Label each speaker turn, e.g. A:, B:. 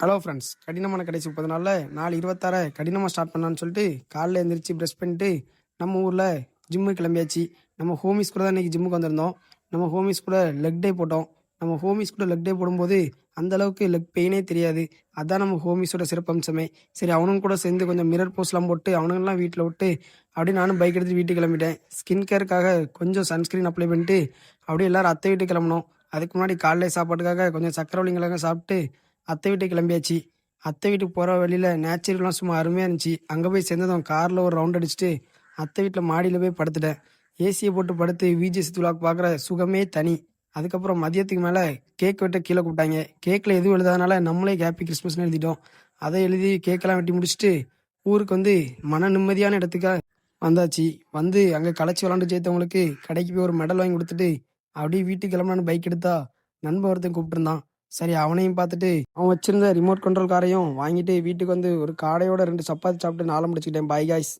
A: Hello friends, கடினமான கடைசி 30 நாளில் நாலு 26 கடினமாக ஸ்டார்ட் பண்ணான்னு சொல்லிட்டு காலைல எழுந்திரிச்சு ப்ரெஷ் பண்ணிட்டு நம்ம ஊரில் ஜிம்முக்கு கிளம்பியாச்சு. நம்ம ஹோமிஸ் கூட தான் இன்றைக்கி ஜிம்முக்கு வந்திருந்தோம். நம்ம ஹோமிஸ் கூட லெக் டே போட்டோம். நம்ம ஹோமிஸ் கூட லெக் டே போடும்போது அந்த அளவுக்கு லெக் பெயினே தெரியாது. அதான் நம்ம ஹோமிஸோட சிறப்பம்சமே. சரி, அவனுங்க கூட சேர்ந்து கொஞ்சம் மிரர் போஸ்லாம் போட்டு அவனுங்கெல்லாம் வீட்டில் விட்டு அப்படியே நானும் பைக் எடுத்துட்டு வீட்டுக்கு கிளம்பிட்டேன். ஸ்கின் கேருக்காக கொஞ்சம் சன்ஸ்க்ரீன் அப்ளை பண்ணிட்டு அப்படியே எல்லாரும் அத்தை வீட்டுக்கு கிளம்பணும். அதுக்கு முன்னாடி காலைல சாப்பாட்டுக்காக கொஞ்சம் சக்கரவள்ளிங்களாக சாப்பிட்டு அத்தை வீட்டுக்கு கிளம்பியாச்சு. அத்தை வீட்டுக்கு போகிற வழியில் நேச்சர்லாம் சும்மா அருமையாக இருந்துச்சு. அங்கே போய் சேர்ந்ததும் காரில் ஒரு ரவுண்ட் அடிச்சுட்டு அத்தை வீட்டில் மாடியில் போய் படுத்துட்டேன். ஏசியை போட்டு படுத்து விஜிஎஸ் துலாக் பார்க்குற சுகமே தனி. அதுக்கப்புறம் மதியத்துக்கு மேலே கேக் வெட்ட கீழே கூப்பிட்டாங்க. கேக்கில் எதுவும் எழுதாதனால நம்மளே ஹாப்பி கிறிஸ்மஸ்னு எழுதிட்டோம். அதை எழுதி கேக்கெல்லாம் வெட்டி முடிச்சுட்டு ஊருக்கு வந்து மன நிம்மதியான இடத்துக்காக வந்தாச்சு. வந்து அங்கே களைச்சி விளாண்டு ஜெயித்தவங்களுக்கு கடைக்கு போய் ஒரு மெடல் வாங்கி கொடுத்துட்டு அப்படியே வீட்டுக்கு கிளம்பலான்னு பைக் எடுத்தா நண்பன் ஒருத்தன் கூப்பிட்டுருந்தான். சரி, அவனையும் பார்த்துட்டு அவன் வச்சிருந்த ரிமோட் கண்ட்ரோல் காரையும் வாங்கிட்டு வீட்டுக்கு வந்து ஒரு காடையோட 2 சப்பாத்தி சாப்பிட்டு நாளை முடிச்சுக்கிட்டேன். Bye guys.